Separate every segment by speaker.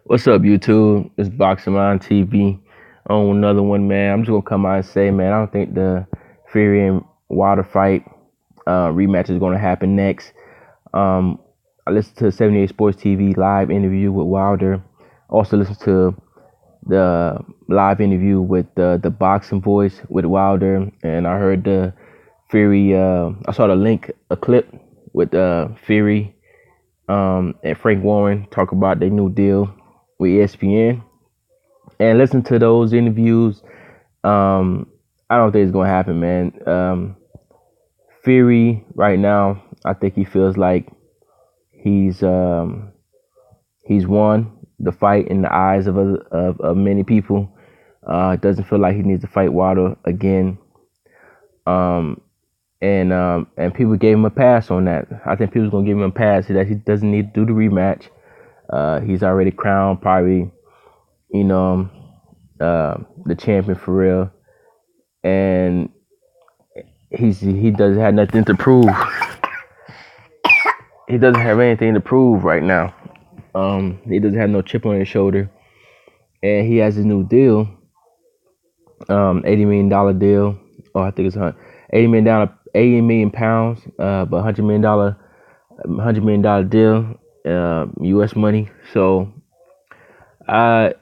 Speaker 1: What's up, YouTube? It's Boxing Line TV on another one, man. I'm just gonna come out and say, man, I don't think the Fury and Wilder fight rematch is gonna happen next. Um, I listened to 78 Sports TV live interview with Wilder. Also listened to the live interview with the Boxing Voice with Wilder, and I heard the Fury. I saw the link, a clip with Fury and Frank Warren talk about their new deal with ESPN. And listen to those interviews. Um, I don't think it's gonna happen, man. Fury right now, I think he feels like he's he's won the fight in the eyes of many people. Doesn't feel like he needs to fight Wilder again. Um, and people gave him a pass on that. I think people's gonna give him a pass that he doesn't need to do the rematch. He's already crowned probably, you know, the champion for real, and he doesn't have nothing to prove. He doesn't have anything to prove right now. He doesn't have no chip on his shoulder, and he has a new deal, $80 million deal. Oh, I think it's $80 million, £80 million, but $100 million deal, U.S. money. So,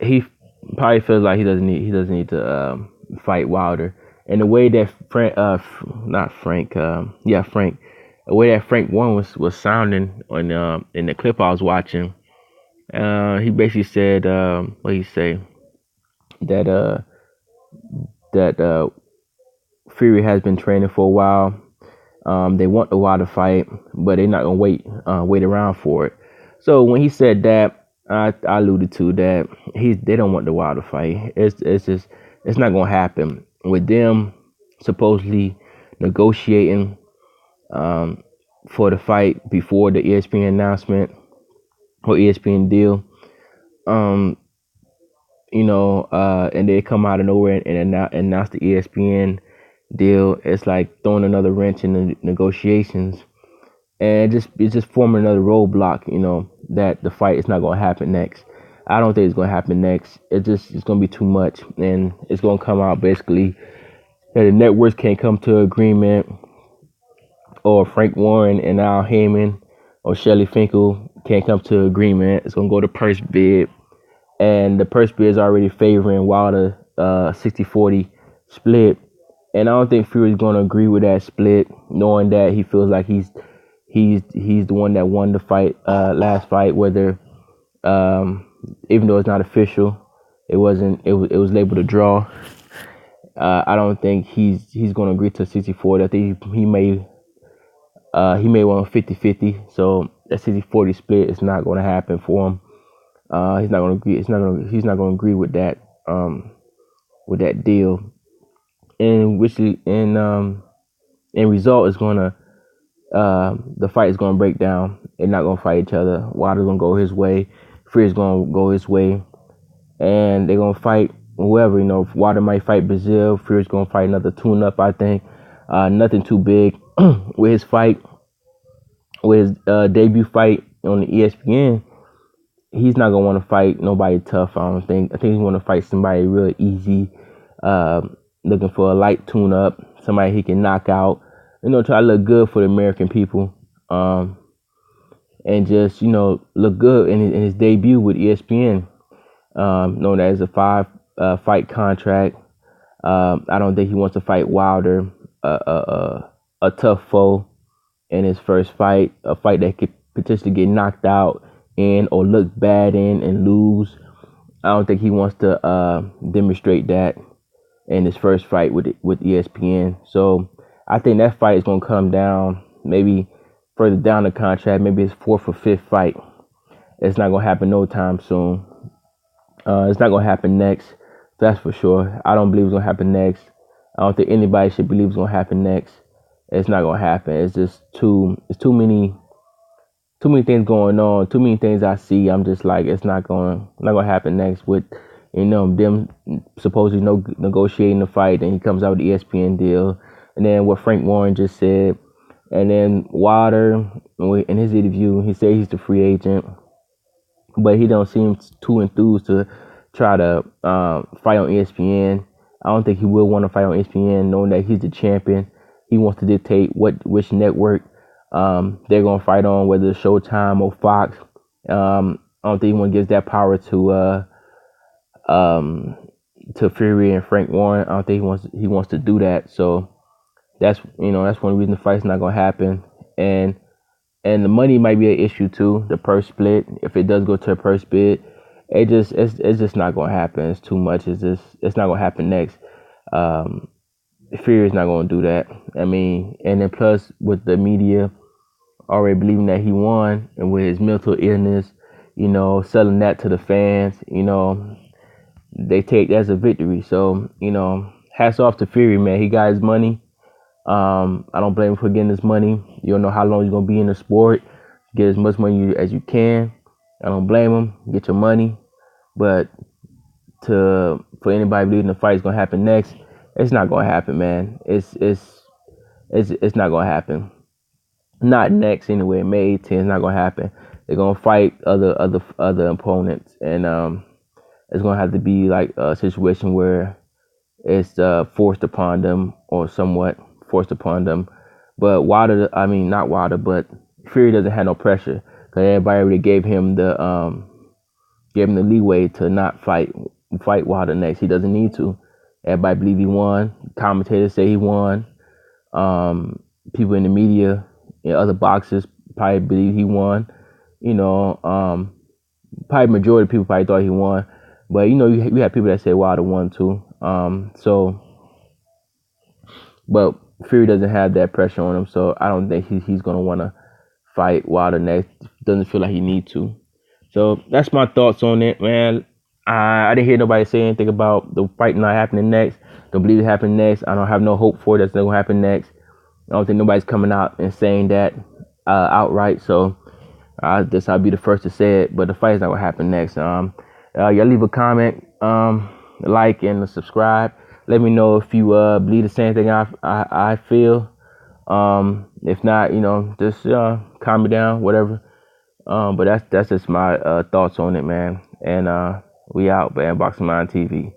Speaker 1: he probably feels like he doesn't need to fight Wilder. And the way that Frank, the way that Frank Warren was sounding on in the clip I was watching, he basically said, what he say, that that Fury has been training for a while. They want the Wilder fight, but they're not gonna wait around for it. So when he said that, I alluded to that they don't want the Wilder fight. It's not gonna happen with them supposedly negotiating for the fight before the ESPN announcement or ESPN deal. Um, and they come out of nowhere and announce the ESPN deal. It's like throwing another wrench in the negotiations, and it's just forming another roadblock. That the fight is not going to happen next. I don't think it's going to happen next. It's going to be too much, and it's going to come out basically that the networks can't come to agreement, or Frank Warren and Al Heyman or Shelly Finkel can't come to agreement. It's going to go to purse bid, and the purse bid is already favoring Wilder 60-40 split. And I don't think Fury's going to agree with that split, knowing that he feels like he's the one that won the fight, last fight. Whether even though it's not official, it was labeled a draw. I don't think he's going to agree to 60-40. I think he may want 50-50. So that 60-40 split is not going to happen for him. He's not going to agree. He's not going to agree with that deal. And in result is gonna the fight is gonna break down. They're not gonna fight each other. Wilder's gonna go his way. Fury's gonna go his way, and they're gonna fight whoever. Wilder might fight Brazil. Fury's gonna fight another tune-up. I think nothing too big with his fight, with his debut fight on the ESPN. He's not gonna want to fight nobody tough. I don't think. I think he's want to fight somebody real easy. Looking for a light tune-up, somebody he can knock out. Try to look good for the American people, and just look good in his debut with ESPN. Known as a 5 fight contract. I don't think he wants to fight Wilder, a tough foe in his first fight, a fight that could potentially get knocked out in or look bad in and lose. I don't think he wants to demonstrate that in his first fight with ESPN. So I think that fight is going to come down maybe further down the contract, maybe his 4th or 5th fight. It's not going to happen no time soon. It's not going to happen next. That's for sure. I don't believe it's going to happen next. I don't think anybody should believe it's going to happen next. It's not going to happen. It's just too many things going on. Too many things I see. I'm just like, it's not going to happen next with them supposedly negotiating the fight, and he comes out with the ESPN deal, and then what Frank Warren just said, and then Wilder in his interview, he said he's the free agent, but he don't seem too enthused to try to fight on ESPN. I don't think he will want to fight on ESPN, knowing that he's the champion. He wants to dictate which network they're gonna fight on, whether it's Showtime or Fox. I don't think anyone gives that power um, to Fury and Frank Warren. I don't think he wants to do that. So that's one reason the fight's not gonna happen. And and the money might be an issue too. The purse split, if it does go to a purse bid, it's just not gonna happen. It's too much. It's not gonna happen next. Um, Fury is not gonna do that. I mean, and then plus with the media already believing that he won, and with his mental illness, selling that to the fans, they take that as a victory. So hats off to Fury, man. He got his money. I don't blame him for getting his money. You don't know how long he's gonna be in the sport. Get as much money as you can. I don't blame him. Get your money. But for anybody believing the fight's gonna happen next, it's not gonna happen, man. It's not gonna happen. Not next anyway. May 18th, it's not gonna happen. They're gonna fight other opponents, and it's gonna have to be like a situation where it's forced upon them, or somewhat forced upon them. But not Wilder, but Fury doesn't have no pressure because everybody already gave him the leeway to not fight Wilder next. He doesn't need to. Everybody believe he won. Commentators say he won. People in the media and other boxers probably believe he won. Probably majority of people probably thought he won. But you have people that say Wilder won too. But Fury doesn't have that pressure on him, so I don't think he's gonna want to fight Wilder next. Doesn't feel like he need to. So that's my thoughts on it, man. I didn't hear nobody say anything about the fight not happening next. Don't believe it happening next. I don't have no hope for it that's not gonna happen next. I don't think nobody's coming out and saying that outright. So I guess I'll be the first to say it. But the fight's not gonna happen next. Y'all leave a comment, like, and subscribe. Let me know if you believe the same thing I feel. If not, just calm me down, whatever. But that's just my thoughts on it, man. And we out, man. Boxing Mind TV.